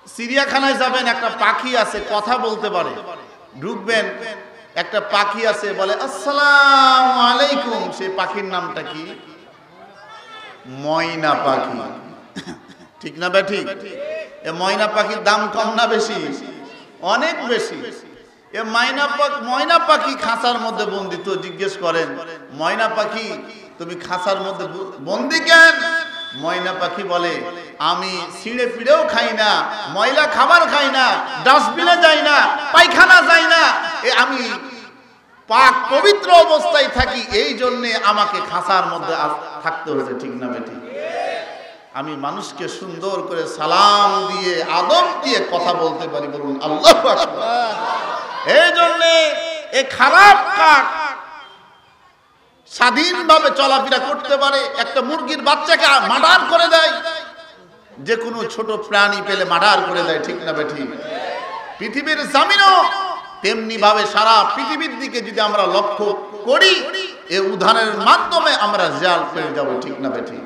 চিড়িয়াখানায় যাবেন, একটা পাখি আছে কথা বলতে পারে, ঢুকবেন, একটা পাখি আছে বলে আসসালামু আলাইকুম, সেই পাখির নামটা কি? ময়না পাখি। ঠিক না বেঠি? এ ময়না পাখির দাম কম না বেশি? অনেক বেশি। এ ময়না পাখি খাঁচার মধ্যে বন্দি। তো জিজ্ঞেস করেন, ময়না পাখি তুমি খাঁচার মধ্যে বন্দি কেন? ময়না পাখি বলে, আমি ছিঁড়ে পিড়েও খাই না, ময়লা খাবার খাই না, ডাস্টবিনে যাই না, পায়খানা যাই না, আমি পাক পবিত্র অবস্থায় থাকি, এই জন্যে আমাকে খাঁচার মধ্যে থাকতে হয়েছে। ঠিক না বেঠি? আমি মানুষকে সুন্দর করে সালাম দিয়ে আদব দিয়ে কথা বলতে পারি, বলুন আল্লাহু আকবার। এই জন্যে এই খারাপ কাক স্বাধীনভাবে চলাফেরা করতে পারে। একটা মুরগির বাচ্চাকে মার্ডার করে দেয়, যে কোনো ছোট প্রাণী পেলে মার্ডার করে দেয়। ঠিক না বেঠি? পৃথিবীর জমিনও তেমনি ভাবে সারা পৃথিবীর দিকে যদি আমরা লক্ষ্য করি, এই উদাহরণের মাধ্যমে আমরা জাল পেয়ে যাব। ঠিক না বেঠি?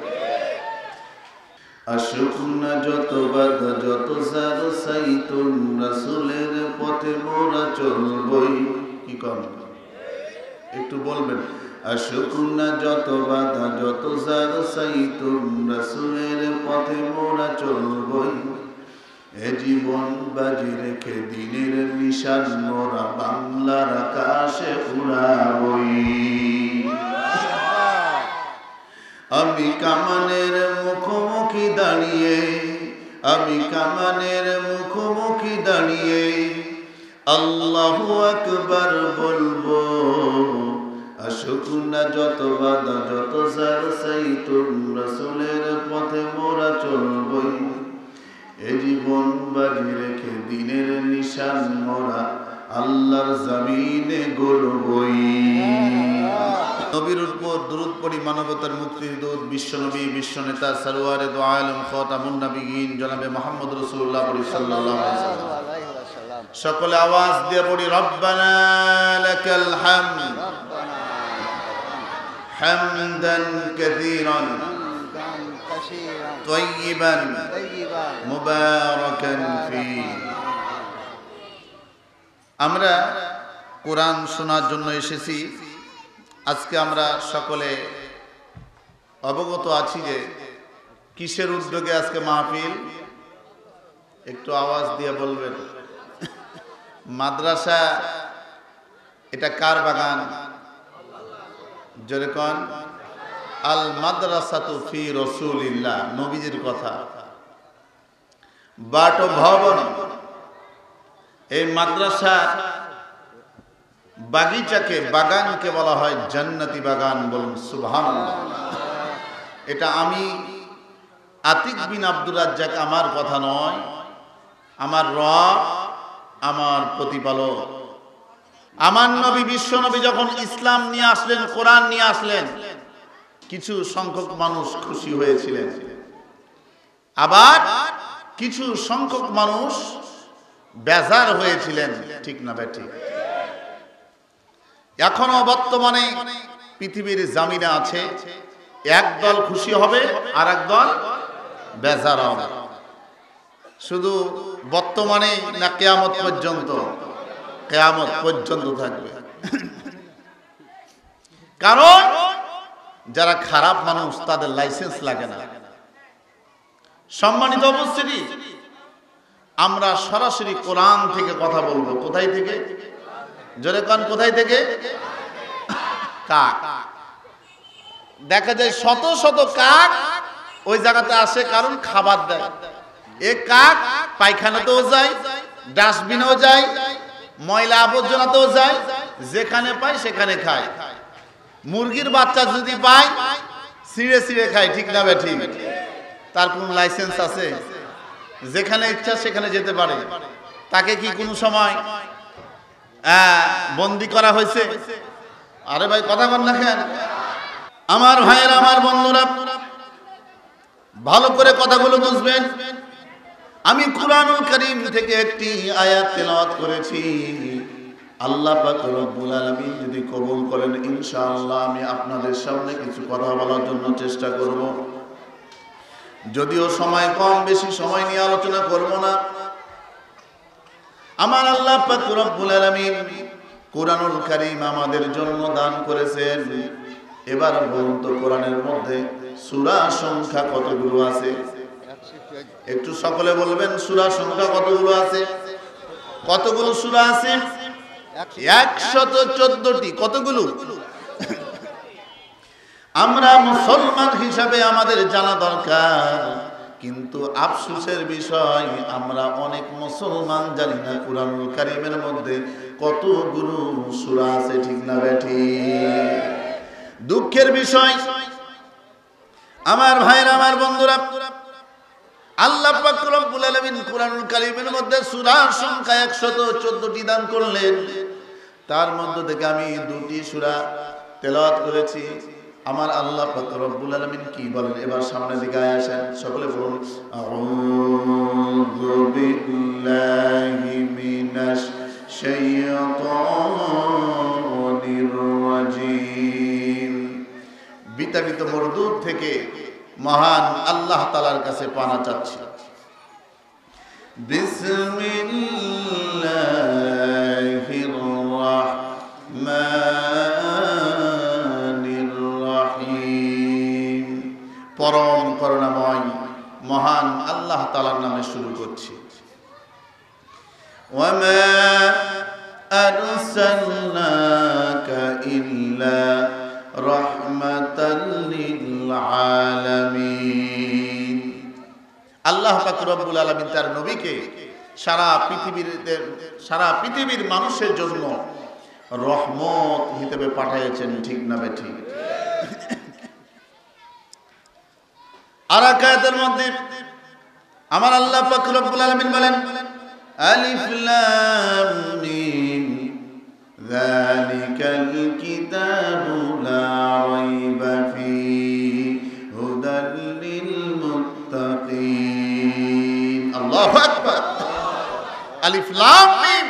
আসুক না যত বাধা যত জার সাইতুন, রাসূলের পথে মোরা চলবই। কি কর একটু বলবেন? আসুক না যত বাধা যত জার সাইতুন, রাসূলের পথে মোরা চলবই। এ জীবন বাজি রেখে দিনের নিশান মোরা বাংলার আকাশে উড়াবই। আমি কামানের মুখোমুখি দাঁড়িয়ে, আমি কামানের মুখোমুখি দাঁড়িয়ে আল্লাহু আকবার বলবো। আসুক না যত বাধা যত জার সাইতুন, রাসূলের পথে মোরা চলবই। এ জীবন বাজি রেখে দিনের নিশান মোরা আল্লাহর জমিনে গড়বই। নবীর উপর দরুদ পড়ি, মানবতার মুক্তির দূত বিশ্বনবী বিশ্বনেতা সরওয়ারে দু আলম খাতামুন নবিয়্যিন জনাবে মুহাম্মদ রাসূলুল্লাহ সাল্লাল্লাহু আলাইহি ওয়াসাল্লাম। সকলে আওয়াজ দিয়ে পড়ি, রব্বানা লাকাল হামদ হামদান কাসীরান তাইয়িবান মুবারাকান ফীহি। আমরা কোরআন শোনার জন্য এসেছি। আজকে আমরা সকলে অবগত আছি যে কিসের উদ্যোগে আজকে মাহফিল, একটু আওয়াজ দিয়ে বলবেন। মাদ্রাসা, এটা কার বাগান? জোরে কোন? আল মাদ্রাসাতু ফি রাসূলিল্লাহ, নবীজির কথা। বাট ভবন, এই মাদ্রাসা বাগিচাকে, বাগানকে বলা হয় জান্নাতি বাগান। বলুন সুবহানাল্লাহ। এটা আমি আতিক বিন আব্দুর রাজ্জাক আমার কথা নয়, আমার রব, আমার প্রতিপালক, আমার নবী বিশ্ব নবী যখন ইসলাম নিয়ে আসলেন, কোরআন নিয়ে আসলেন, কিছু সংখ্যক মানুষ খুশি হয়েছিলেন, আবার কিছু সংখ্যক মানুষ বেজার হয়েছিলেন। ঠিক না বেঠিক? এখনো বর্তমানে পৃথিবীর জামিনে আছে, একদল খুশি হবে আর একদল বেজার হবে। শুধু বর্তমানে না, কিয়ামত পর্যন্ত? কিয়ামত পর্যন্ত থাকবে। কারণ যারা খারাপ মানুষ তাদের লাইসেন্স লাগে না। সম্মানিত উপস্থিতি, আমরা সরাসরি কোরআন থেকে কথা বলবো। কোথায় থেকে? জোরে কোন, কোথায় থেকে? কাক। দেখা যায় শত শত কাক ওই জায়গাতে আসে, কারণ খাবার দেয়। এ কাক পায়খানাতেও যায়, ডাস্টবিনেও যায়, ময়লা আবর্জনাতেও যায়, যেখানে পায় সেখানে খায়। মুরগির বাচ্চা যদি পায় ছিঁড়ে ছিঁড়ে খায়। ঠিক না বেঠিক? তার কোন লাইসেন্স আছে? যেখানে ইচ্ছা সেখানে যেতে পারে। তাকে কি কোনো সময় বন্দি করা হয়েছে? আরে ভাই কথা বল না কেন? আমার ভাইয়েরা, আমার বন্ধুরা, ভালো করে কথাগুলো বুঝবেন। আমি কুরআনুল কারীম থেকে একটি আয়াত তেলাওয়াত করেছি। আল্লাহ পাক রব্বুল আলামিন যদি কবুল করেন, ইনশাআল্লাহ আমি আপনাদের সামনে কিছু কথা বলার জন্য চেষ্টা করব। যদিও সময় কম, বেশি সময় নিয়ে আলোচনা করব না। আমার আল্লাহ পাক রব্বুল আলামিন কুরআনুল কারীম আমাদের জন্য দান করেছেন। এবার বলুন তো কোরআনের মধ্যে সূরা সংখ্যা কতগুলো আছে? একটু সকলে বলবেন সূরা সংখ্যা কতগুলো আছে? কতগুলো সূরা আছে? 114টি। কতগুলো? আমরা মুসলমান হিসাবে আমাদের জানা দরকার, কিন্তু আফসোসের বিষয় আমরা অনেক মুসলমান জানি না কুরআনুল কারীমের মধ্যে কতগুলো সূরা আছে। ঠিক না বেঠিক? দুঃখের বিষয় আমার ভাইরা, আমার বন্ধুরা, আল্লাহ পাক রব্বুল আলামিন কুরআনুল কারীমের মধ্যে সূরার সংখ্যা 114টি দান করলেন। তার মধ্য থেকে আমি 2টি সূরা তেলাওয়াত করেছি। আমার আল্লাহ পাক রব্বুল আলামিন কি বলেন এবার সামনের দিকে আসেন, সকলে বলুন আউযু বিল্লাহি মিনাশ শাইতানির রাজিম। বিতাড়িত মরদুদ থেকে মহান আল্লাহ তাআলার কাছে পানা চাচ্ছি। বিসমিল্লাহির রাহমানির রাহিম। পরম করুণাময় মহান আল্লাহ তাআলার নামে শুরু করছি। ওয়ামা আরসালনাকা ইল্লা রাহমাতাল লিল আলামিন। আল্লাহ পাক রব্বুল আলামিন তার নবীকে সারা পৃথিবীর মানুষের জন্য রহমত হিসেবে পাঠিয়েছেন। ঠিক না বেঠিক? আর আয়াতের মধ্যে আমার আল্লাহ পাক রব্বুল আলামিন বলেন আলিফ লাম মিম যালিকাল কিতাবু লা রাইবা ফীহি হুদাল লিল মুত্তাকিন। আল্লাহু আকবার। আলিফ লাম মিম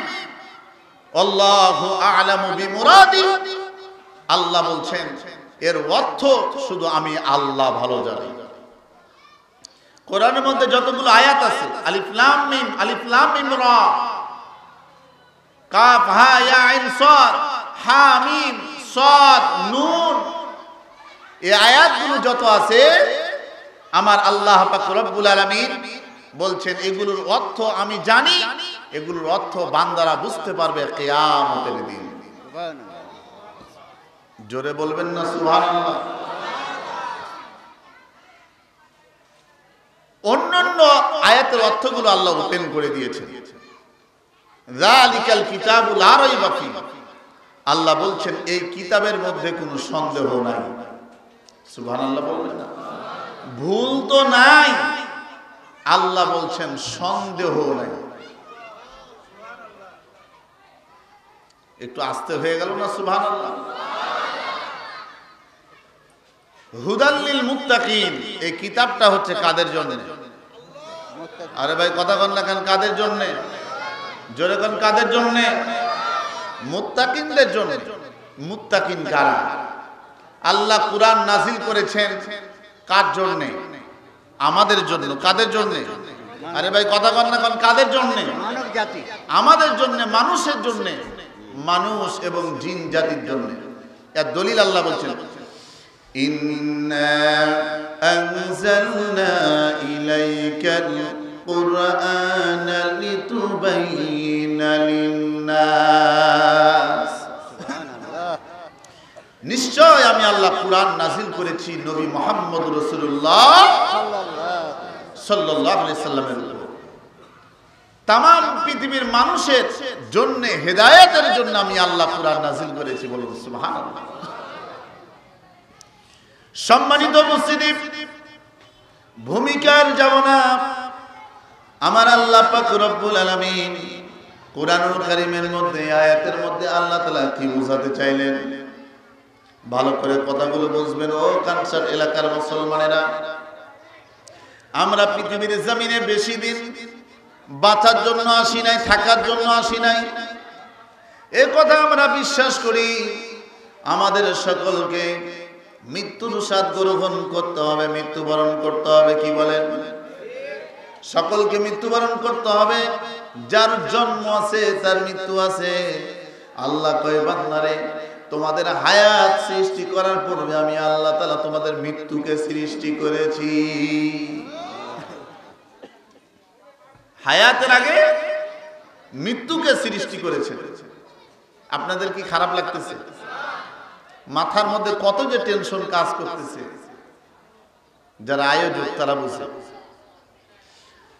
আল্লাহু আ'লামু বিমুরাদি। আল্লাহ বলছেন এর অর্থ শুধু আমি আল্লাহ ভালো জানি। কোরআনের মধ্যে যতগুলো আয়াত আছে আলিফ লাম মিম রা, কাফ হা ইয়া আইন সাদ, হা মিম সাদ নুন, এই আয়াতগুলো যত আছে আমার আল্লাহ পাক রব্বুল আলামিন বলছেন এগুলোর অর্থ আমি জানি, এগুলোর অর্থ বান্দারা বুঝতে পারবে কিয়ামতের দিন। জোরে বলবেন না সুবহানাল্লাহ। অন্যান্য আয়াতের অর্থগুলো আল্লাহ ওপেন করে দিয়েছেন। যালিকাল কিতাবু লা রাইবা ফীহি। আল্লাহ বলছেন এই কিতাবের মধ্যে কোনো সন্দেহ নাই। সুবহানাল্লাহ বলবেন না? ভুল তো নাই, আল্লাহ বলছেন সন্দেহ নাই। একটু আস্তে হয়ে গেল না? সুবহানাল্লাহ। হুদাল লিল মুত্তাকিন, এই কিতাবটা হচ্ছে কাদের জন্য? আরে ভাই কথা কন না কেন? কাদের জন্য? জোরে কোন কাদের জন্য? মুত্তাকিনদের জন্য। মুত্তাকিন কারা? আল্লাহ কুরআন নাজিল করেছেন কার জন্য? আমাদের জন্য। কাদের জন্য? আরে ভাই কথা কন না কেন? কাদের জন্য? মানব জাতি, আমাদের জন্য, মানুষের জন্য, মানুষ এবং জিন জাতির জন্য। এর দলিল আল্লাহ বলছেন ইন্না আনজালনা ইলাইকাল কুরআনা লিতুবাইয়িনা লিন-নাস। নিশ্চয় আমি আল্লাহ কুরআন নাযিল করেছি নবী মুহাম্মদ রাসূলুল্লাহ সাল্লাল্লাহু আলাইহি সাল্লামের উপর, तमाम পৃথিবীর মানুষের জন্য হেদায়েতের জন্য আমি আল্লাহ কুরআন নাযিল করেছি। বলুন সুবহানাল্লাহ। সম্মানিত উপস্থিতি, ভূমিকার যাব না। আমার আল্লাহ পাক রব্বুল আলামিন কুরআনুল কারীমের মধ্যে আয়াতের মধ্যে আল্লাহ তাআলা কি বোঝাতে চাইলেন ভালো করে কথাগুলো বুঝবেন। ও কানসার এলাকার মুসলমানেরা, আমরা পৃথিবীর জমিনে বেশি দিন বাঁচার জন্য আসি নাই, থাকার জন্য আসি নাই। এ কথা আমরা বিশ্বাস করি। আমাদের সকলকে মৃত্যুর স্বাদ গ্রহণ করতে হবে, মৃত্যুবরণ করতে হবে। কি বলেন? সকলকে মৃত্যুবরণ করতে হবে। যার জন্ম আছে তার মৃত্যু আছে। আল্লাহ কয় বান্দারে তোমাদের হায়াত সৃষ্টি করার পূর্বে আমি আল্লাহ তাআলা তোমাদের মৃত্যুকে সৃষ্টি করেছি। হায়াতের আগে মৃত্যুকে সৃষ্টি করেছে। আপনাদের কি খারাপ লাগতেছে? মাথার মধ্যে কত যে টেনশন কাজ করতেছে, যারা আয়োজক তারা বুঝে।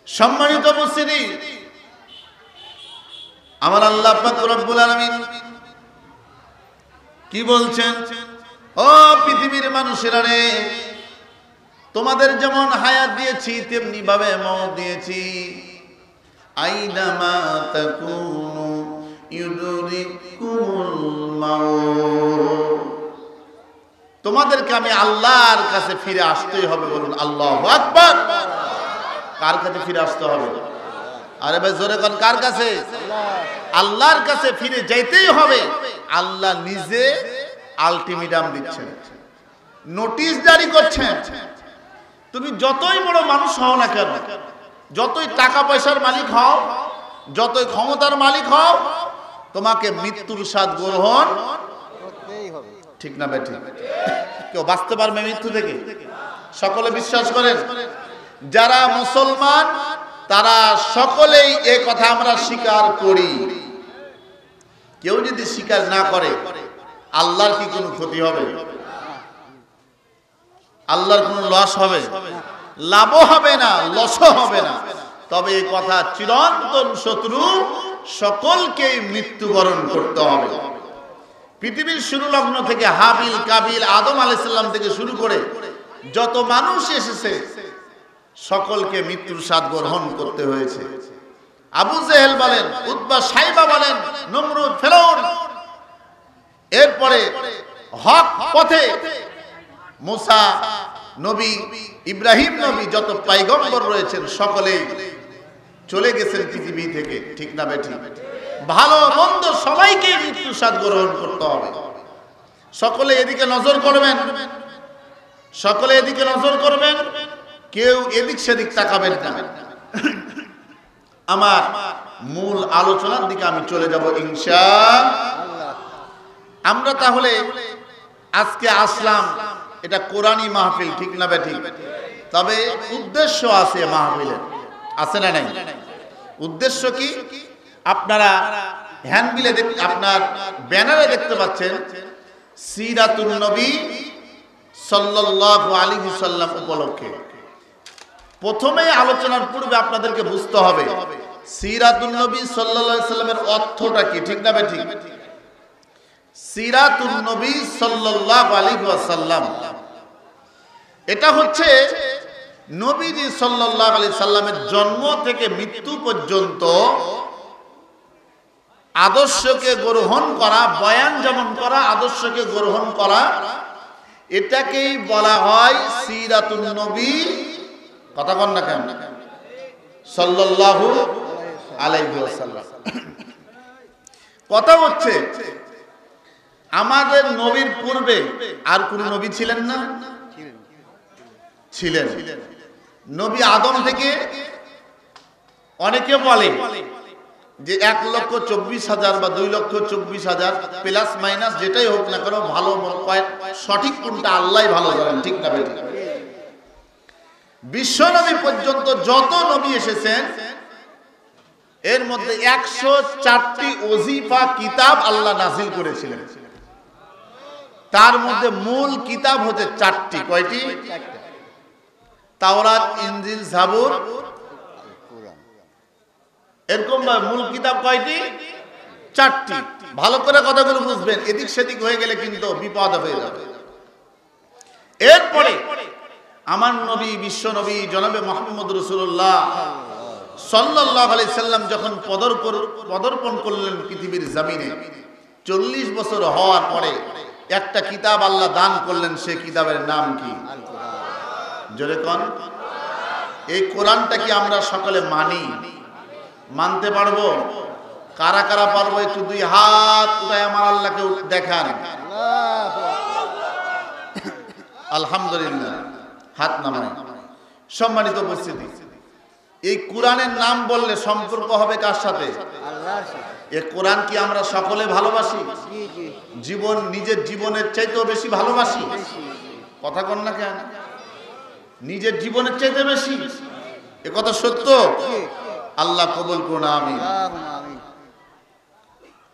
সম্মানিত উপস্থিতি, আমার আল্লাহ পাক রব্বুল আলামিন কি বলছেন? ও পৃথিবীর মানুষেরা রে, তোমাদের যেমন হায়াত দিয়েছি তেমনি ভাবে মওত দিয়েছি। আইনামা তাকুনু ইউদরিকুমুল মাউত। তোমাদেরকে আমি আল্লাহর কাছে ফিরে আসতেই হবে। বলুন আল্লাহু আকবার। কার কাছে ফিরে আসতে হবে? আরে ভাই জোরে কোন, কার কাছে? আল্লাহর কাছে ফিরে যাইতেই হবে। আল্লাহ নিজে আলটিমেটাম দিচ্ছেন, নোটিশ জারি করছেন। তুমি যতই বড় মানুষ হও না কেন, যতই টাকা পয়সার মালিক হও, যতই ক্ষমতার মালিক হও, তোমাকে মৃত্যুর স্বাদ গ্রহণ করতেই হবে। ঠিক না বেঠিক? কেউ বাঁচতে পারবে মৃত্যু থেকে? সকলে বিশ্বাস করেন? যারা মুসলমান তারা সকলেই এই কথা আমরা স্বীকার করি। কেউ যদি স্বীকার না করে, আল্লাহর কি কোনো ক্ষতি হবে? আল্লাহর কোনো লস হবে? লাভও হবে না, লসও হবে না। তবে এই কথা চিরন্তন শত্রু, সকলকেই মৃত্যুবরণ করতে হবে। পৃথিবীর শুরু লগ্ন থেকে হাবিল কাবিল আদম আলাইহিস সালাম থেকে শুরু করে যত মানুষ এসেছে সকলকে মৃত্যুর স্বাদ গ্রহণ করতে হয়েছে। আবু জেহেল বলেন, উতবা সাইবা বলেন, নমরুদ ফেরাউন, এরপরে হক পথে মুসা নবী, ইব্রাহিম নবী, যত পয়গম্বর রয়েছেন সকলেই চলে গেছেন পৃথিবী থেকে। ঠিক না বেঠিক? ভালো মন্দ সবাইকে মৃত্যুর স্বাদ গ্রহণ করতে হবে। সকলে এদিকে নজর করবেন, সকলে এদিকে নজর করবেন, কেউ এদিক সেদিক তাকাবেন না। আমার মূল আলোচনার দিকে আমি চলে যাব ইনশাআল্লাহ। আমরা তাহলে আজকে আসলাম, এটা কোরআনী মাহফিল, ঠিক না বেঠিক? তবে উদ্দেশ্য আছে মাহফিলের, আছে না নাই? উদ্দেশ্য কি? আপনারা হ্যান্ডবিলে আপনার ব্যানারে দেখতে পাচ্ছেন সিরাতুন নবী সাল্লাল্লাহু আলাইহি সাল্লাম উপলক্ষে। প্রথমে আলোচনার পূর্বে আপনাদেরকে বুঝতে হবে সিরাতুন নবী সাল্লাল্লাহু আলাইহি সাল্লামের অর্থটা কি, ঠিক না বেঠিক? সিরাতুন নবী সাল্লাল্লাহু আলাইহি ওয়াসাল্লাম, এটা হচ্ছে নবীজি সাল্লাল্লাহু আলাইহি সাল্লামের জন্ম থেকে মৃত্যু পর্যন্ত আদর্শকে গ্রহণ করা, বয়ান যেমন করা, আদর্শকে গ্রহণ করা, এটাকেই বলা হয় সিরাতুন নবী। কথা কন না কেন? সাল্লাল্লাহু আলাইহি ওয়াসাল্লাম। কথা হচ্ছে আমাদের নবীর পূর্বে আর কোন নবী ছিলেন না? ছিলেন। নবী আদম থেকে অনেকে বলে যে 1,24,000 বা 2,24,000 প্লাস মাইনাস যেটাই হোক না কেন, ভালো সঠিক কোনটা আল্লাহই ভালো জানেন। ঠিক না বেঠিক? বিশ্ব নবী পর্যন্ত যত নবী এসেছেন এর মধ্যে 104টি ওজিফা কিতাব আল্লাহ নাযিল করেছিলেন। তার মধ্যে মূল কিতাব হচ্ছে 4টি। কয়টি? তাওরাত, ইনজিল, জাবুর, কুরআন। এরকম মূল কিতাব কয়টি? 4টি। ভালো করে কথাগুলো বুঝবেন, এদিক সেদিক হয়ে গেলে কিন্তু বিপদ হয়ে যাবে। এরপরে আমার নবী, বিশ্ব নবী জনাবে মুহাম্মদ রাসূলুল্লাহ সাল্লাল্লাহু আলাইহি সাল্লাম যখন পদার্পণ করলেন পৃথিবীর জমিনে, 40 বছর হওয়ার পরে একটা কিতাব আল্লাহ দান করলেন। সে কিতাবের নাম কি? জোরে কোন? এই কোরআনটা কি আমরা সকলে মানি? মানতে পারবো? কারা কারা পারবো? একটু দুই হাত উঠায় আমার আল্লাহকে দেখান। আলহামদুলিল্লাহ, হাত নামাই। সম্মানিত উপস্থিতি, এই কোরআনের নাম বললে সম্পর্ক হবে কার সাথে? আল্লাহর সাথে। এই কোরআন কি আমরা সকলে ভালোবাসি? জি জি জীবন নিজের জীবনের চাইতেও বেশি ভালোবাসি? বেশি। কথা কন না কেন? নিজের জীবনের চাইতে বেশি, এ কথা সত্য। জি আল্লাহ কবুল করুন, আমিন। আল্লাহুম্মা আমিন।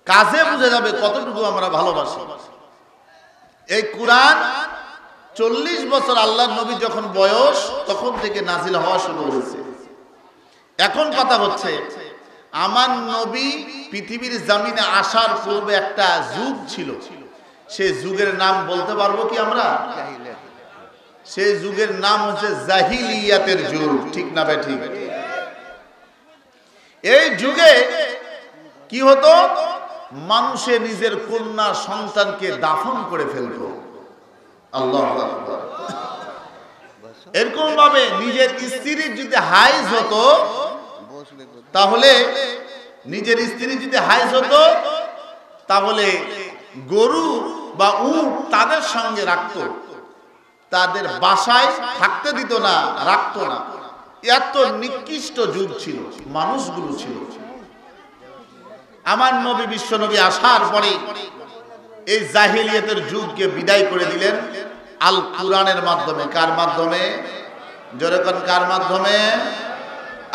কাজে বুঝে যাবে কতটুকু আমরা ভালোবাসি। এই কোরআন 40 বছর আল্লাহর নবী যখন বয়স তখন থেকে নাজিল হওয়া শুরু হয়েছে। এখন কথা হচ্ছে আমার নবী পৃথিবীর জমিনে আসার পূর্বে একটা যুগ ছিল, সেই যুগের নাম বলতে পারবো কি আমরা? জাহিলিয়াত। সেই যুগের নাম হচ্ছে জাহিলিয়াতের যুগ, ঠিক না ভাই? ঠিক। এই যুগে কি হতো? মানুষে নিজের কন্যা সন্তানকে দাফন করে ফেলতো। আল্লাহু আকবার। এরকম ভাবে নিজের স্ত্রীর যদি হাইজ হতো, বসলে কোথায়? তাহলে নিজের স্ত্রী যদি হাইজ হতো তাহলে গরু বা উট তাদের সঙ্গে রাখতো, তাদের বাসায় থাকতে দিত না, রাখতো না। এত নিকৃষ্ট যুগ ছিল, মানুষগুলো ছিল। আমার নবী বিশ্ব নবী আসার পরে এই জাহিলিয়াতের যুগকে বিদায় করে দিলেন আল কোরআনের মাধ্যমে। কার মাধ্যমে? জোরে কোন কার মাধ্যমে?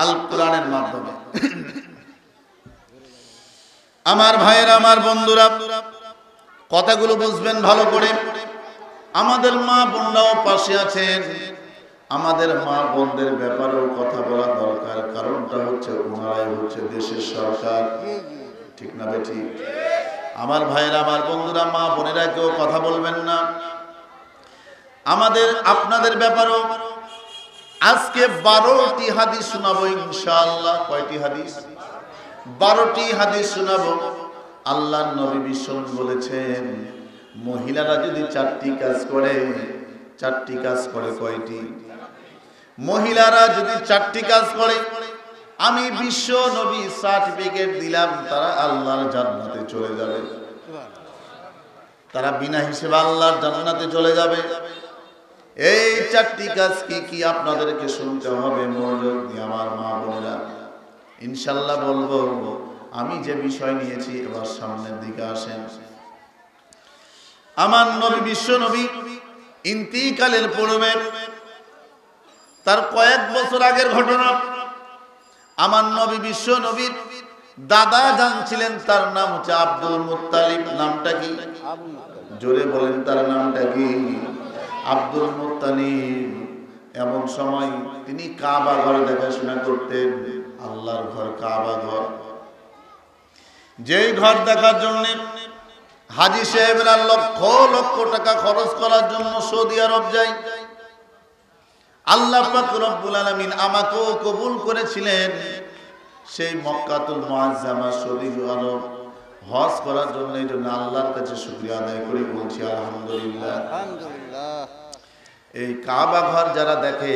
আল কোরআনের মাধ্যমে। আমার ভাইয়েরা, আমার বন্ধুরা, কথাগুলো বুঝবেন ভালো করে। আমাদের মা বোনরাও পাশে আছেন, আমাদের মা বোনদের ব্যাপারেও কথা বলা দরকার। কারণটা হচ্ছে ওনারাই হচ্ছে দেশের সরকার, ঠিক না বেটি? আমার ভাইয়েরা, আমার বন্ধুরা, মা বোনেরা কেউ কথা বলবেন না। আমাদের আপনাদের ব্যাপারেও আজকে 12টি হাদিস শোনাবো ইনশাআল্লাহ। কয়টি হাদিস? 12টি হাদিস শোনাবো। আল্লাহর নবী বিশ্ব বলেছেন মহিলারা যদি 4টি কাজ করে, 4টি কাজ করে কয়টি? মহিলারা যদি 4টি কাজ করে, আমি বিশ্ব নবী সার্টিফিকেট দিলাম তারা আল্লাহর জান্নাতে চলে যাবে। তারা বিনা হিসেবে আল্লাহর জান্নাতে চলে যাবে। এই 4টি কাজ কি কি আপনাদেরকে শুনতে হবে মনোযোগ দিয়ে আমার মা বোনেরা। ইনশাআল্লাহ বলবো। আমি যে বিষয় নিয়েছি এবার সামনের দিকে আসেন। আমার নবী বিশ্ব নবী ইন্তিকালের পূর্বে তার কয়েক বছর আগের ঘটনা। আমার নবী বিশ্ব নবীর দাদা জান ছিলেন, তার নাম হচ্ছে আব্দুল মুত্তালিব। নামটা কি? জোরে বলেন, তার নামটা কি? Abdul Muttalib. এমন সময় তিনি কাবা ঘর দেখাশোনা করতেন, আল্লাহর ঘর কাবা ঘর। যেই ঘর দেখার জন্য হাজী সাহেবরা লক্ষ লক্ষ টাকা খরচ করার জন্য সৌদি আরব যায়। আল্লাহ পাক রব্বুল আলামিন আমাকেও কবুল করেছিলেন সেই মক্কাতুল মুআজ্জামা সৌদি আরব হজ করার জন্য। এই জন্য আল্লাহর কাছে শুকরিয়া আদায় করে বলছি আলহামদুলিল্লাহ। আলহামদুলিল্লাহ। এই কাবা ঘর যারা দেখে,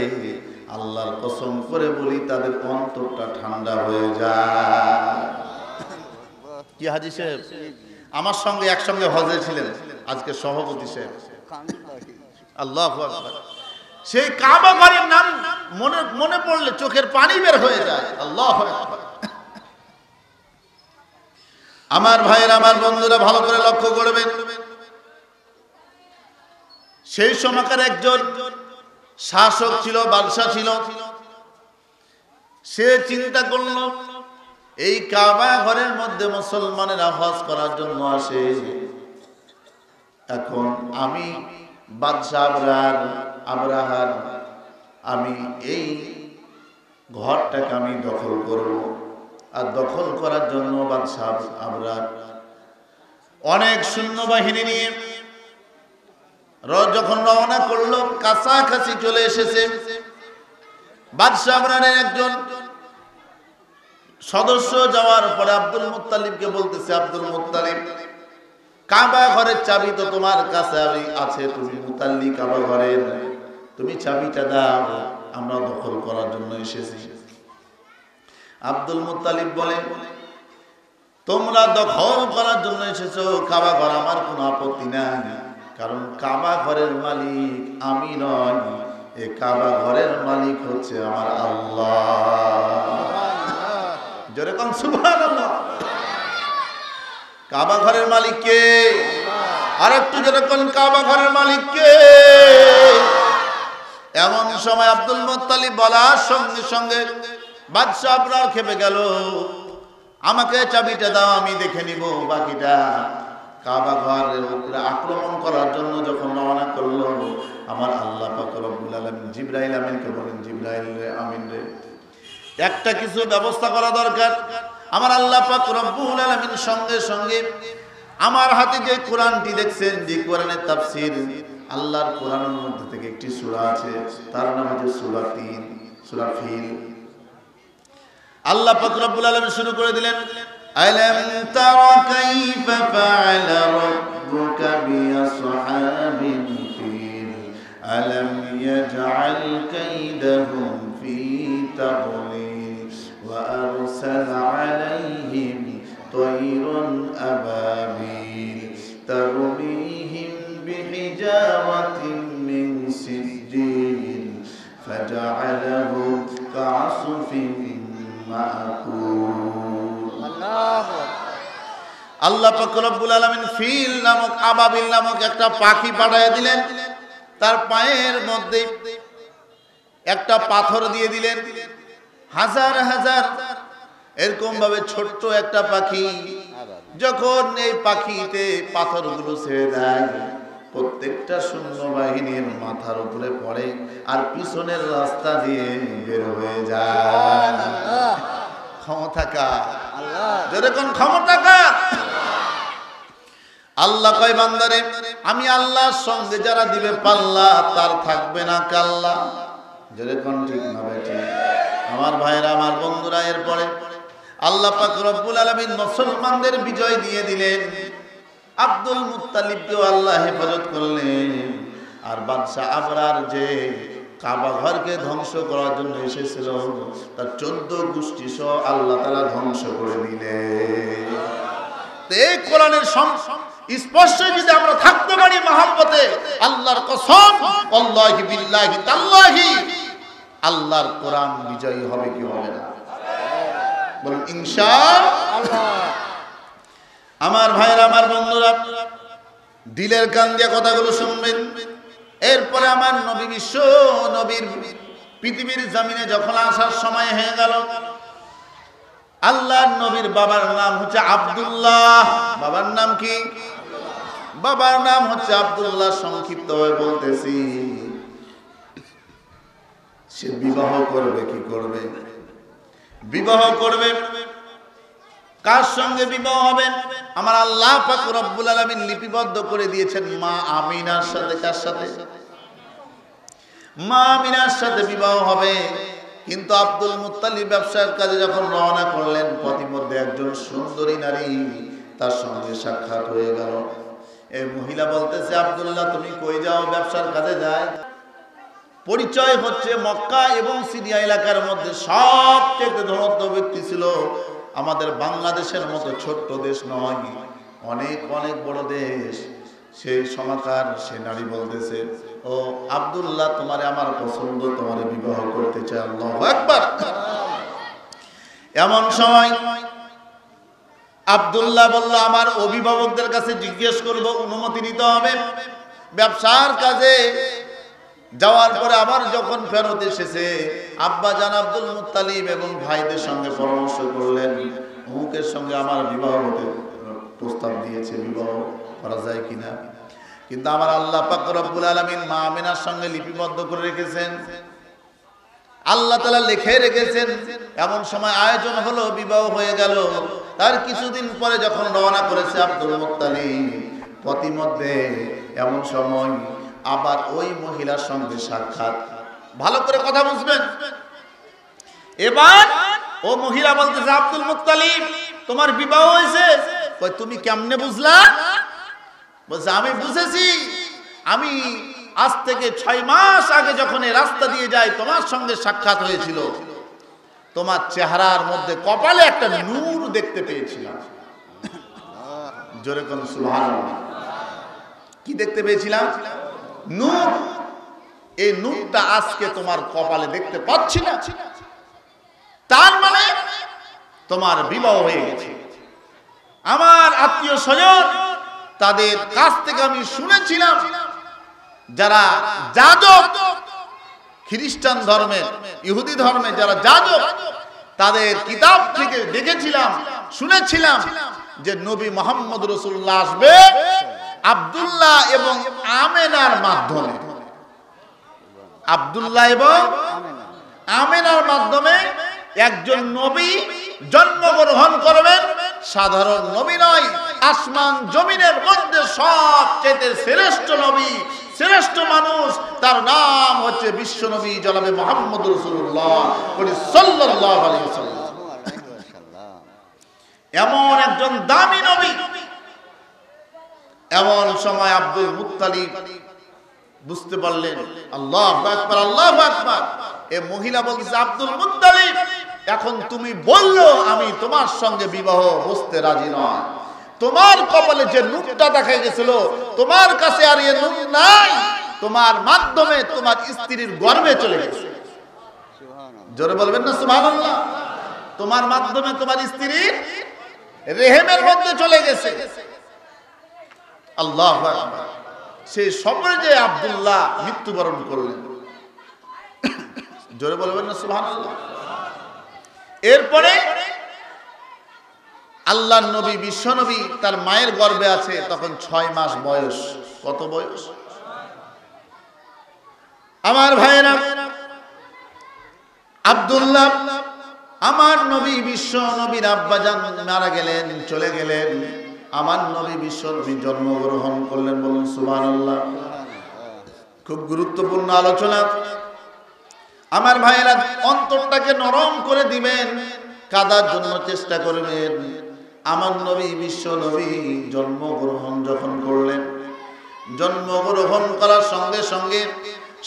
আল্লাহর কসম করে বলি তাদের অন্তরটা ঠান্ডা হয়ে যায়। কি হাজী সাহেব আমার সঙ্গে একসঙ্গে হজে ছিলেন, আজকে সভাপতি সাহেব। আল্লাহু আকবার। সেই কাবা ঘরের নাম মনে পড়লে চোখের পানি বের হয়ে যায়। আল্লাহু আকবার। আমার ভাইয়েরা, আমার বন্ধুরা ভালো করে লক্ষ্য করবেন। সেই সময়কার একজন শাসক ছিল, বাদশা ছিল। সে চিন্তা করল এই কাবা ঘরের মধ্যে মুসলমানেরা হজ করার জন্য আসে, এখন আমি বাদশা আবরাহার আমি এই ঘরটাকে আমি দখল করব। আর দখল করার জন্য বাদশা আবরার অনেক সৈন্যবাহিনী নিয়ে যখন রওনা করলো, কাছাকাছি চলে এসেছে। বাদশা আবরারের একজন সদস্য যাওয়ার পরে আব্দুল মুত্তালিবকে বলতেছে, আব্দুল মুত্তালিব, কাবা ঘরের চাবি তো তোমার কাছে আছে, তুমি মুতাল্লি কাবা ঘরের, তুমি চাবিটা দাও, আমরা দখল করার জন্য এসেছি। আব্দুল মুত্তালিব বলে, তোমরা দখল করার জন্য এসেছো কাবা ঘর, আমার কোনো আপত্তি নাই, কারণ কাবা ঘরের মালিক আমি নয়, এই কাবা ঘরের মালিক হচ্ছে আমার আল্লাহ। জোরে কোন সুবহানাল্লাহ। কাবা ঘরের মালিক কে? আর একটু জোরে কোন কাবা ঘরের মালিক কে? এমন সময় আব্দুল মুত্তালিব বলার সঙ্গে সঙ্গে বাদশা আপনার খেপে গেল, আমাকে চাবিটা দাও, আমি দেখে নিব বাকিটা। কাবা ঘরের উপরে আক্রমণ করার জন্য যখন রওনা করলো, আমার আল্লাহ পাক রব্বুল আলামিন জিবরাইল আমিনকে বলেন, জিবরাইল রে আমিন রে, একটা কিছু ব্যবস্থা করা দরকার। আমার আল্লাহ পাক রব্বুল আলামিন সঙ্গে সঙ্গে আমার হাতে যে কোরআনটি দেখছেন, যে কোরআনের তাফসীর, আল্লাহর কোরআনের মধ্যে থেকে একটি সূরা আছে, তার নাম হচ্ছে সূরা ৩, সূরা ফিল। আল্লাহ পাক রব্বুল আলামিন শুরু করে দিলেন, আলাম তারা কাইফা ফাআলা রাব্বুকা বিআসহাবিল ফিল আলাম ইয়াজআল কাইদাহুম ফি তাদলিল ওয়া আরসালা আলাইহিম তায়রান আবাবিল তারমিহিম বিহিজারাতিন মিন সিজ্জিল ফাজআলাহুম কা'আসফিন আল্লাহ পাক রব্বুল আলামিন ফিল নামক, আবাবিল নামক একটা পাখি পাঠিয়ে দিলেন। তার পায়ের মধ্যে একটা পাথর দিয়ে দিলেন। হাজার হাজার এরকম ভাবে ছোট্ট একটা পাখি, যখন এই পাখিতে পাথরগুলো ছেড়ে দেয়, প্রত্যেকটা সৈন্যবাহিনীর মাথার উপরে পড়ে আর পিছনের রাস্তা দিয়ে বের হয়ে যায়। ক্ষমতা কার? যেরকম ক্ষমতা কার? আল্লাহ কয়, বান্দারে আমি আল্লাহর সঙ্গে যারা দিবে পাল্লা, তার থাকবে না কাল্লা। যেরকম ঠিক না বেঠিক? আমার ভাইরা, আমার বন্ধুরা, এরপরে আল্লাহ পাক রব্বুল আলামিন মুসলমানদের বিজয় দিয়ে দিলেন। আব্দুল মুত্তালিবকেও আল্লাহ হেফাজত করলেন। আর বাদশা আবরার যে কাবা ঘরকে ধ্বংস করার জন্য এসেছিল, তার 14 গোষ্ঠী সহ আল্লাহ তাআলা ধ্বংস করে দিলেন। এই কোরআনের স্পর্শে যদি আমরা থাকতে পারি মহব্বতে, আল্লাহর কসম, আল্লাহি বিল্লাহি তাল্লাহি, আল্লাহর কোরআন বিজয়ী হবে কি হবে না? বলুন ইনশাআল্লাহ। আমার ভাইরা, আমার বন্ধুরা, দিলের কান দিয়ে কথাগুলো শুনবেন। এরপরে আমার নবী, বিশ্ব নবীর পৃথিবীর জমিনে যখন আসার সময় হয়ে গেল, আল্লাহর নবীর বাবার নাম হচ্ছে আব্দুল্লাহ। বাবার নাম কি? বাবার নাম হচ্ছে আব্দুল্লাহ। সংক্ষিপ্ত হয়ে বলতেছি, সে বিবাহ করবে কি করবে? বিবাহ করবে। কার সঙ্গে বিবাহ হবে? আমার আল্লাহ পাক রব্বুল আলামিন লিপিবদ্ধ করে দিয়েছেন মা আমিনার সাথে। কার সাথে? মা আমিনার সাথে বিবাহ হবে। কিন্তু আব্দুল মুত্তালিব ব্যবসার কাজে যখন রওনা করলেন, পথিমধ্যে একজন সুন্দরী নারী তার সঙ্গে সাক্ষাৎ হয়ে গেল। এই মহিলা বলতেছে, আব্দুল্লাহ তুমি কই যাও? ব্যবসার কাজে যায়। পরিচয় হচ্ছে মক্কা এবং সিরিয়া এলাকার মধ্যে সবচেয়ে ধনঢাল ব্যক্তি ছিল। আমাদের বাংলাদেশের মতো ছোট্ট দেশ নয়, অনেক অনেক বড় দেশ। সেই সমাকার সে নারী বলতেছে, ও আব্দুল্লাহ, তোমারে আমার পছন্দ, তোমারে বিবাহ করতে চাই। আল্লাহু আকবার। এমন সময় আব্দুল্লাহ বলল, আমার অভিভাবকদের কাছে জিজ্ঞেস করব, অনুমতি নিতে হবে। ব্যবসার কাজে যাওয়ার পরে আবার যখন ফেরত এসেছে, আব্বা জান আব্দুল মুত্তালিব এবং ভাইদের সঙ্গে পরামর্শ করলেন, অমুকের সঙ্গে আমার বিবাহ হতে প্রস্তাব দিয়েছে, বিবাহ করা যায় কিনা। কিন্তু আমার আল্লাহ পাক রব্বুল আলামিন মা আমিনার সঙ্গে লিপিবদ্ধ করে রেখেছেন, আল্লাহ তাআলা লিখে রেখেছেন। এমন সময় আয়োজন হলো, বিবাহ হয়ে গেল। তার কিছুদিন পরে যখন রওনা করেছে আব্দুল মুত্তালিব, পথিমধ্যে এমন সময় আবার ওই মহিলার সঙ্গে সাক্ষাৎ। ভালো করে কথা বুঝবেন। এবার ও মহিলা বলতেছে, আব্দুল মুত্তালিব, তোমার বিবাহ হয়েছে। কই, তুমি কেমনে বুঝলা? বলছে, আমি বুঝেছি। আমি আজ থেকে 6 মাস আগে যখন এই রাস্তা দিয়ে যাই, তোমার সঙ্গে সাক্ষাৎ হয়েছিল। তোমার চেহারার মধ্যে কপালে একটা নূর দেখতে পেয়েছিলাম। জোরে কোন সুবহানাল্লাহ। কি দেখতে পেয়েছিলাম? নূর। এই নূরটা আজকে তোমার কপালে দেখতে পাচ্ছি না, তার মানে তোমার বিবাহ হয়ে গেছে। আমার আত্মীয় স্বজন তাদের কাছ থেকে আমি শুনেছিলাম, যারা যাজক, খ্রিস্টান ধর্মের, ইহুদি ধর্মের যারা যাজক, তাদের কিতাব থেকে দেখেছিলাম, শুনেছিলাম যে নবী মুহাম্মদ রাসূলুল্লাহ আসবে আব্দুল্লাহ এবং আমেনার মাধ্যমে। আব্দুল্লাহ এবং আমেনার মাধ্যমে একজন নবী জন্মগ্রহণ করবেন। সাধারণ নবী নয়, আসমান জমিনের মধ্যে সবচেয়ে শ্রেষ্ঠ নবী, শ্রেষ্ঠ মানুষ, তার নাম হচ্ছে বিশ্ব নবী জনাবে মুহাম্মদ রাসূলুল্লাহ সাল্লাল্লাহু আলাইহি ওয়াসাল্লাম। এমন একজন দামি নবী। এমন সময় আব্দুল মুত্তালিব বুঝতে পারলেন, আল্লাহু আকবার, আল্লাহু আকবার। এই মহিলা বলছে, আব্দুল মুত্তালিব, এখন তুমি বললো আমি তোমার সঙ্গে বিবাহ বসতে রাজি নয়। তোমার কপালে যে নূরটা দেখা গেছিল, তোমার কাছে আর এই নূর নাই। তোমার মাধ্যমে তোমার স্ত্রীর গর্ভে চলে গেছে। জোরে বলবেন না সুবহানাল্লাহ। তোমার মাধ্যমে তোমার স্ত্রীর রেহেমের মধ্যে চলে গেছে। আল্লাহু আকবার। সেই সফরে যে আব্দুল্লাহ মৃত্যুবরণ করলেন। জোরে বলবেন না সুবহানাল্লাহ। এরপরে আল্লাহর নবী, বিশ্ব নবী তার মায়ের গর্ভে আছে, তখন 6 মাস বয়স। কত বয়স? আমার ভাইরা, আব্দুল্লাহ আমার নবী, বিশ্ব নবীর আব্বাজান মারা গেলেন, চলে গেলেন। আমার নবী, বিশ্ব নবী জন্মগ্রহণ করলেন। বলুন সুবহানাল্লাহ। খুব গুরুত্বপূর্ণ আলোচনা। আমার ভাইয়েরা, অন্তরটাকে নরম করে দিবেন, কাদার জন্য চেষ্টা করবেন। আমার নবী, বিশ্ব নবী জন্মগ্রহণ যখন করলেন, জন্মগ্রহণ করার সঙ্গে সঙ্গে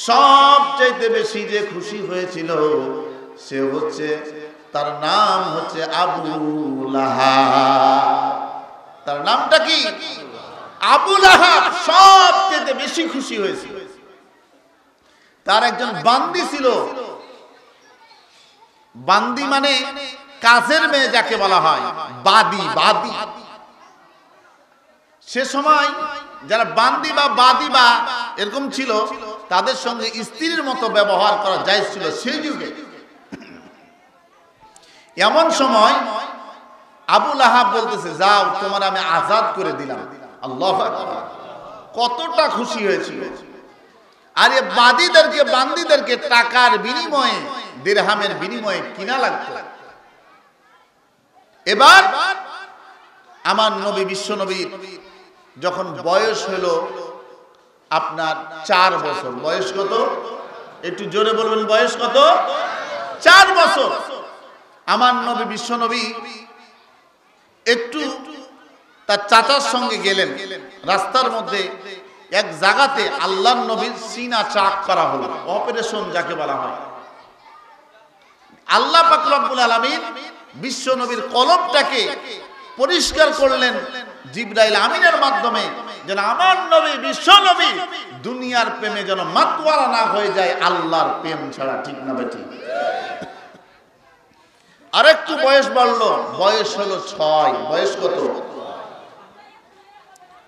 সবচাইতে বেশি যে খুশি হয়েছিল, সে হচ্ছে, তার নাম হচ্ছে আবু লাহাব। তার নামটা কি? আবু লাহাব। সবচেয়ে বেশি খুশি হয়েছিল। তার একজন বান্দি ছিল। বান্দি মানে কাজের মেয়ে যাকে বলা হয়, বাদী। বাদী সে সময় যারা বান্দি বা বাদী বা এরকম ছিল, তাদের সঙ্গে স্ত্রীর মতো ব্যবহার করা জায়েজ ছিল সেই যুগে। এমন সময় আবু লাহাব বলতেছে, যাও, তোমার আমি আজাদ করে দিলাম। আল্লাহু আকবার। কতটা খুশি হয়েছিল। আর এই বাদীদেরকে, বান্দীদেরকে টাকার বিনিময়ে, দিরহামের বিনিময়ে কিনা লাগতো। এবার আমার নবী, বিশ্ব নবী যখন বয়স হলো আপনার 4 বছর। বয়স কত? একটু জোরে বলবেন, বয়স কত? 4 বছর। আমার নবী, বিশ্ব নবী একটু তার চাচার সঙ্গে গেলেন। রাস্তার মধ্যে এক জায়গাতে আল্লাহর নবীর সিনা চাক করা হলো, অপারেশন যাকে বলা হয়। আল্লাহ পাক রব্বুল আলামিন বিশ্ব নবীর কলবটাকে পরিষ্কার করলেন জিবরাইল আমিনের মাধ্যমে, যেন আমার নবী, বিশ্ব নবী দুনিয়ার প্রেমে যেন মাতওয়ারা না হয়ে যায় আল্লাহর প্রেম ছাড়া। ঠিক না বেটি? আরেকটু বয়স বাড়লো, বয়স হলো 6। বয়স কত?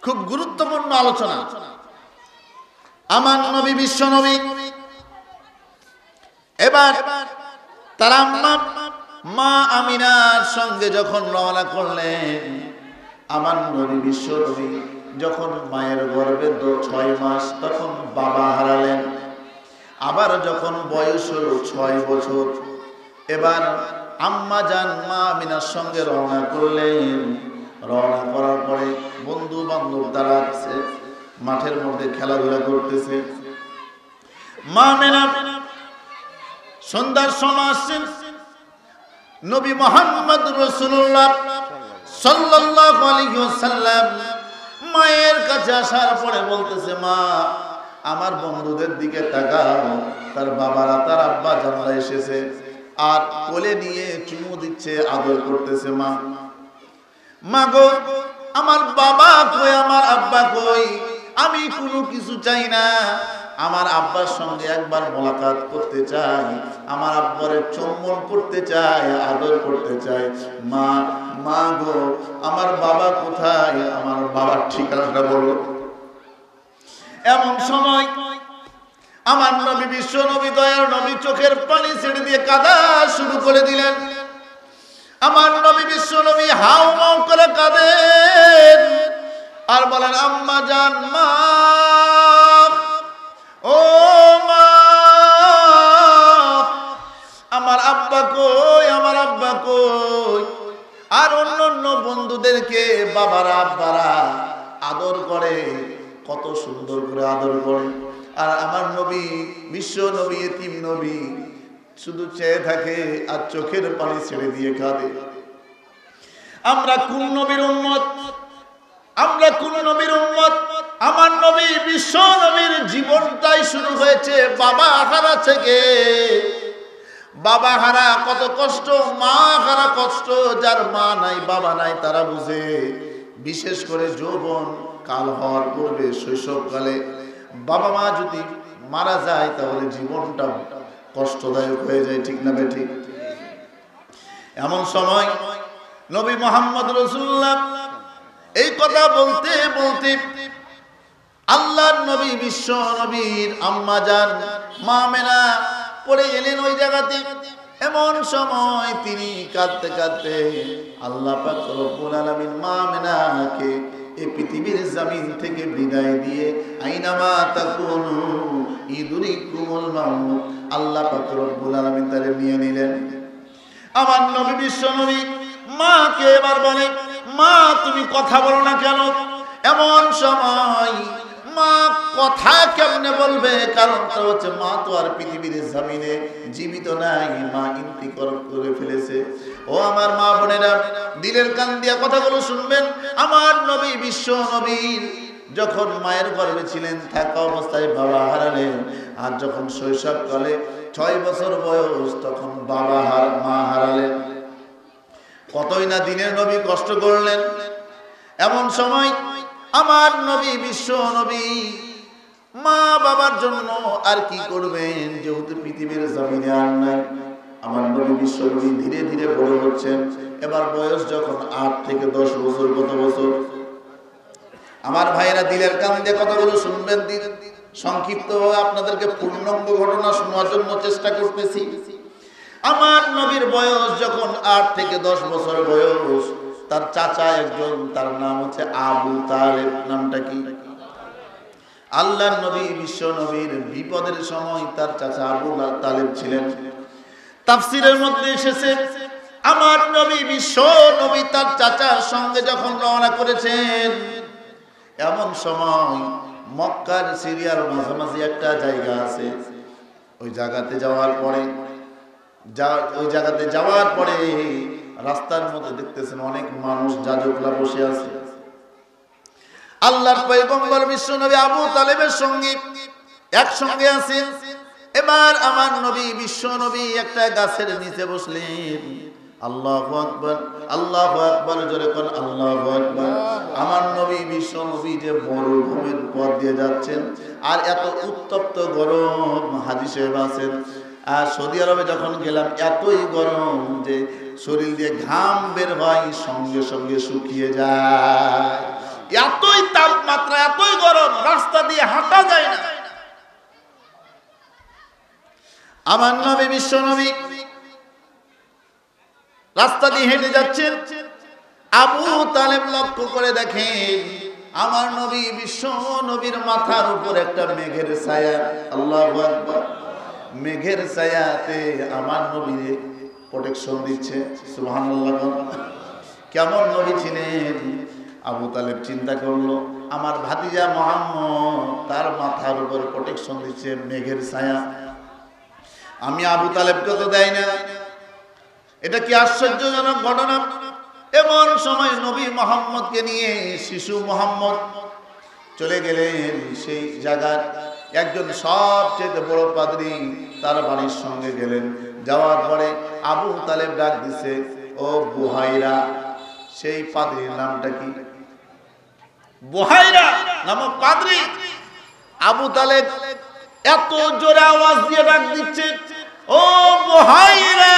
খুব গুরুত্বপূর্ণ আলোচনা। আমার নবী, বিশ্ব নবী এবার তার আম্মা মা আমিনার সঙ্গে যখন রওনা করলেন, আমার নবী, বিশ্ব নবী যখন মায়ের গর্ভে 6 মাস, তখন বাবা হারালেন। আবার যখন বয়স হলো 6 বছর, এবার আম্মা জান মা আমিনার সঙ্গে রওনা করলেন। রওনা করার পরে বন্ধু বান্ধব দাঁড়াচ্ছে, মাঠের মধ্যে খেলাধুলা করতেছে। মা আমিনা সন্ধ্যার সময় আসছেন। নবী মুহাম্মদ রাসূলুল্লাহ সাল্লাল্লাহু আলাইহি ওয়াসাল্লাম মায়ের কাছে আসার পরে বলতেছে, মা, আমার বন্ধুদের দিকে তাকাও, তার বাবারা, তার আব্বা জানরা এসেছে, আর কোলে নিয়ে চুমু দিচ্ছে, আদর করতেছে। মা, মা গো, আমার বাবা কই, আমার আব্বা কই? আমি কোনো কিছু চাই না, আমার আব্বার সঙ্গে একবার মোলাকাত করতে চাই, আমার আব্বারে চুম্বন করতে চাই, আদর করতে চাই। মা, মা গো, আমার বাবা কোথায়? আমার বাবার ঠিকানাটা বলো। এমন সময় আমার নবী, বিশ্ব নবী, দয়ার নবী চোখের পানি ছেড়ে দিয়ে কাঁদা শুরু করে দিলেন। আমার নবী, বিশ্ব নবী হাউ মাউ করে কাঁদেন আর বলেন, আম্মা জান, মা, ও মা, আমার আব্বা কই, আমার আব্বা কই? আর অন্য বন্ধুদেরকে বাবারা আব্বারা আদর করে, কত সুন্দর করে আদর করে। আর আমার নবী, বিশ্ব নবী, এতিম নবী শুধু চেয়ে থাকে আর চোখের পানি ছেড়ে দিয়ে কাঁদে। আমরা কোন নবীর উম্মত? আমরা কোন নবীর উম্মত? আমার নবী, বিশ্ব নবীর জীবনটাই শুরু হয়েছে বাবা হারা থেকে। বাবা হারা কত কষ্ট, মা হারা কষ্ট। যার মা নাই, বাবা নাই, তারা বুঝে। বিশেষ করে যৌবন কাল হওয়ার পূর্বে, শৈশবকালে বাবা মা যদি মারা যায় তাহলে জীবনটা কষ্টদায়ক হয়ে যায়, ঠিক না বেঠিক? এমন সময় নবী মুহাম্মদ রাসূলুল্লাহ এই কথা বলতে বলতে আল্লাহর নবী, বিশ্ব নবীর আম্মা জান মা আমেনা পড়ে গেলেন ওই জায়গাতে। এমন সময় তিনি কাঁদতে কাঁদতে আল্লাহ পাক রব্বুল আলামিন মা আমেনাকে এই পৃথিবীর জমিন থেকে বিদায় দিয়ে আইনামা তাকুনু ইদরিকুমুল মাউত, আল্লাহ পাক রব্বুল আলামিন তারে নিয়ে নিলেন। আমার নবী, বিশ্ব নবী মাকে এবার বলে, মা তুমি কথা বলো না কেন? এমন সময় মা কথা কেমনে বলবে? কারণটা হচ্ছে মা তো আর পৃথিবীর জমিনে জীবিত নাই, মা ইন্তিকাল করে ফেলেছে। ও আমার মা বোনেরা, দিলের কান দিয়া কথাগুলো শুনবেন। আমার নবী, বিশ্ব নবীর যখন মায়ের গর্ভে ছিলেন থাকা অবস্থায় বাবা হারালেন। আর যখন শৈশবকালে 6 বছর বয়স তখন মা হারালেন। কতই না দিনের নবী কষ্ট করলেন। এমন সময় আমার নবী, বিশ্ব নবী মা বাবার জন্য আর কি করবেন, যেহেতু পৃথিবীর জমিনে আর নাই। আমার নবী, বিশ্ব নবী ধীরে ধীরে বড় হচ্ছেন। এবার বয়স যখন 8 থেকে 10 বছর, কত বছর? আমার ভাইয়েরা দিলের কান দিয়ে কথাগুলো শুনবেন। সংক্ষিপ্ত আপনাদেরকে পূর্ণাঙ্গ ঘটনা শোনার জন্য চেষ্টা করতেছি। আমার নবীর বয়স যখন 8 থেকে 10 বছর বয়স, তার চাচা একজন, তার নাম হচ্ছে আবু তালেব। নামটা কি? আল্লাহর নবী, বিশ্ব নবীর বিপদের সময় তার চাচা আবু তালেব ছিলেন। তাফসীরের মধ্যে এসেছে আমার নবী, বিশ্ব নবী তার চাচার সঙ্গে যখন রওনা করেছেন, এমন সময় মক্কার সিরিয়ার মাঝামাঝি একটা জায়গা আছে। ওই জায়গাতে যাওয়ার পরে রাস্তার মধ্যে দেখতেছেন অনেক মানুষ, যাজকরা বসে আছে। আল্লাহর পয়গম্বর বিশ্ব নবী আবু তালেবের সঙ্গে একসঙ্গে আছেন। এবার আমার নবী, বিশ্ব নবী একটা গাছের নিচে বসলেন। আল্লাহু আকবার, আল্লাহু আকবার, জোরে কোন আল্লাহু আকবার। আমার নবী, বিশ্ব নবী যে মরুভূমির পথ দিয়ে যাচ্ছেন, আর এত উত্তপ্ত গরম, হাজী সাহেব আছেন। আর সৌদি আরবে যখন গেলাম এতই গরম যে শরীর দিয়ে ঘাম বের হয়, সঙ্গে সঙ্গে শুকিয়ে যায়। এতই তাপমাত্রা, এতই গরম, রাস্তা দিয়ে হাঁটা যায় না। আমার নবী, বিশ্ব নবী রাস্তা দিয়ে হেঁটে যাচ্ছেন। আবু তালেব লক্ষ্য করে দেখেন আমার নবী, বিশ্ব নবীর মাথার উপর একটা মেঘের ছায়া। আল্লাহু আকবার। মেঘের ছায়াতে আমার নবীরে প্রোটেকশন দিচ্ছে। সুবহানাল্লাহ। কেমন নবী ছিলেন? আবু তালেব চিন্তা করলো, আমার ভাতিজা মুহাম্মদ, তার মাথার উপর প্রোটেকশন দিচ্ছে মেঘের ছায়া, আমি আবু তালেবকে তো দেয় না। এটা কি আশ্চর্যজনক ঘটনা! এমন সময় নবী মুহাম্মদকে নিয়ে শিশু মুহাম্মদ চলে গেলেন সেই জায়গার। একজন সবচেয়ে বড় পাদ্রী তার বাড়ির সঙ্গে গেলেন। যাওয়ার পরে আবু তালেব ডাক দিছে, ও বুহাইরা। সেই পাদ্রীর নামটা কি? বুহাইরা নামক পাদ্রী। আবু তালেব এত জোরে আওয়াজ দিয়ে ডাক দিচ্ছে, ও বুহাইরা।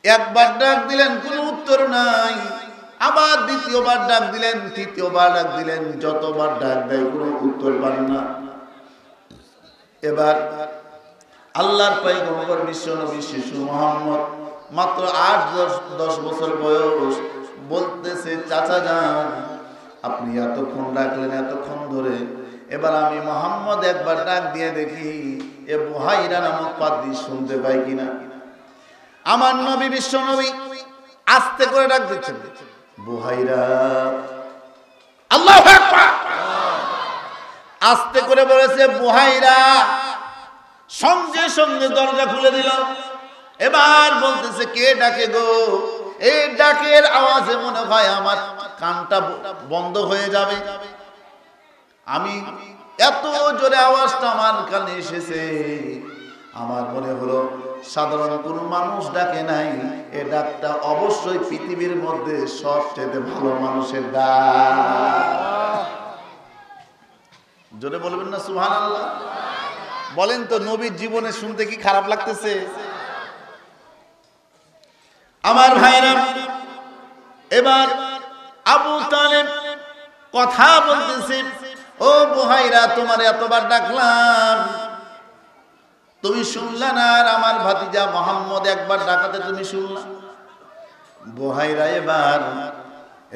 একবার ডাক দিলেন, কোনো উত্তর নাই। আবার দ্বিতীয়বার ডাক দিলেন, তৃতীয়বার ডাক দিলেন, যতবার ডাক দেয় কোনো উত্তর পান না। এবার আল্লাহর পয়গম্বর বিশ্বনবী শিশু মুহাম্মদ মাত্র 8-10 বছর বয়স, বলতেছে, চাচা যান, আপনি এতক্ষণ ডাকলেন, এতক্ষণ ধরে, এবার আমি মুহাম্মদ একবার ডাক দিয়ে দেখি এ বুহাইরা নামক পাদ্রী শুনতে পাই কিনা। আমার নবী বিশ্বনবী আস্তে করে ডাক দিচ্ছেন, বুহাইরা। আল্লাহু আকবার। আস্তে করে বলেছে বুহাইরা। সঙ্গে সঙ্গে দরজা খুলে দিল। এবার বলতেছে, কে ডাকে গো? এই ডাকের আওয়াজে মনে হয় আমার কানটা বন্ধ হয়ে যাবে। আমি এত জোরে আওয়াজটা আমার কানে এসেছে, আমার মনে হলো সাধারণ কোন মানুষ ডাকে নাই, এ ডাকটা অবশ্যই পৃথিবীর মধ্যে সবচেয়ে ভালো মানুষের ডাক। জোরে বলবেন না সুবহানাল্লাহ? বলেন তো, নবীর জীবনে শুনতে কি খারাপ লাগতেছে? আমার ভাইরা, এবার আবু তালেব কথা বলতেছে, ও বুহাইরা, তোমার এতবার ডাকলাম, তুমি শুনলা না, আর আমার ভাতিজা মুহাম্মদ একবার ডাকাতে তুমি শুনলা। বুহাইরা এবার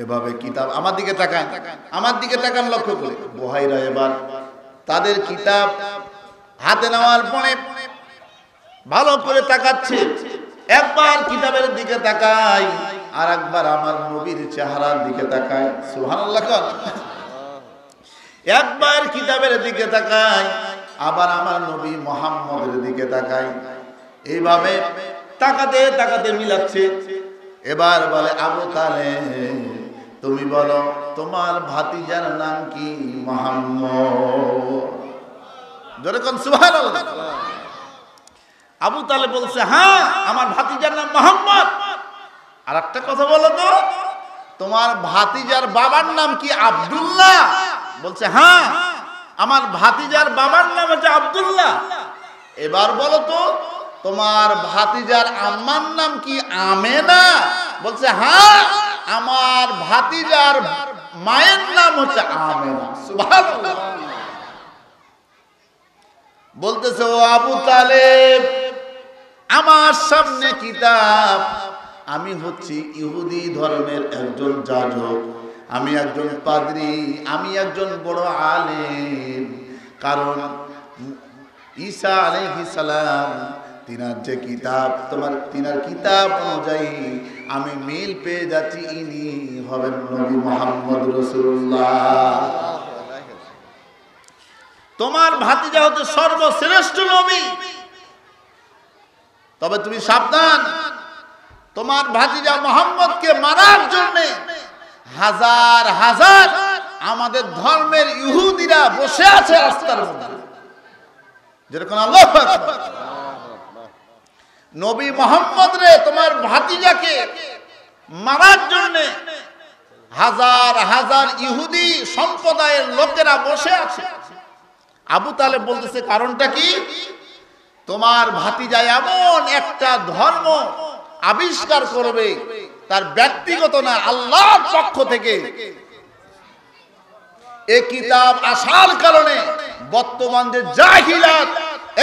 এভাবে কিতাব, আমার দিকে তাকান, আমার দিকে তাকান লক্ষ্য করে। বুহাইরা এবার তাদের কিতাব হাতে নেওয়ার পরে ভালো করে তাকাচ্ছে। একবার কিতাবের দিকে তাকায়, আর একবার আমার নবীর চেহারার দিকে তাকায়। সুবহানাল্লাহ। একবার কিতাবের দিকে তাকায়, আবার আমার নবী মুহাম্মদের দিকে তাকায়। এইভাবে তাকাতে তাকাতে মিলাচ্ছে। এবার বলে, আবু তালেব, তুমি বলো তোমার ভাতিজার নাম কি? মুহাম্মদ। জোরে কোন সুবহানাল্লাহ। আবু তালেব বলছে, হ্যাঁ, আমার ভাতিজার নাম মুহাম্মদ। আর একটা কথা বলো তো, তোমার ভাতিজার বাবার নাম কি আব্দুল্লাহ? বলছে, হ্যাঁ, আমার ভাতিজার বাবার নাম হচ্ছে আব্দুল্লাহ। এবার বলো তো, তোমার ভাতিজার আম্মার নাম কি আমেনা? বলছে, হ্যাঁ, আমার ভাতিজার মায়ের নাম হচ্ছে আমেনা। সুবহানাল্লাহ। বলতেছে, ও আবু তালেব, আমার সামনে কিতাব, আমি হচ্ছি ইহুদি ধর্মের একজন যাজক, আমি একজন পাদ্রী, আমি একজন বড় আলেম। কারণ ঈসা আলাইহিস সালাম তিনার যে কিতাব, তিনার কিতাব অনুযায়ী আমি মিল পেয়ে যাচ্ছি, ইনি হবেন নবী মুহাম্মদ রাসূলুল্লাহ। তোমার ভাতিজা হচ্ছে সর্বশ্রেষ্ঠ নবী, তবে তুমি সাবধান, তোমার ভাতিজা মুহাম্মদকে মারার জন্য হাজার হাজার আমাদের ধর্মের ইহুদিরা বসে আছে রাস্তার মধ্যে। যেরকম আল্লাহু আকবার। নবী মুহাম্মদ রে, তোমার ভাতিজাকে মারার জন্য হাজার হাজার ইহুদি সম্প্রদায়ের লোকেরা বসে আছে। আবু তালেব বলতেছে, কারণটা কি? তোমার ভাতিজা এমন একটা ধর্ম আবিষ্কার করবে, তার ব্যক্তিগত না, আল্লাহর পক্ষ থেকে এই কিতাব আসার কারণে বর্তমান যে জাহিলাত,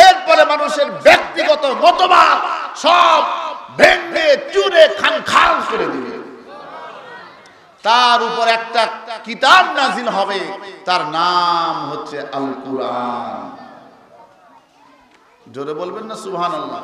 এরপরে মানুষের ব্যক্তিগত মতবাদ সব ভেঙে চুরে খানখান করে দিবে। তার উপর একটা কিতাব নাজিল হবে, তার নাম হচ্ছে আল কুরআন। জোরে বলবেন না সুবহানাল্লাহ?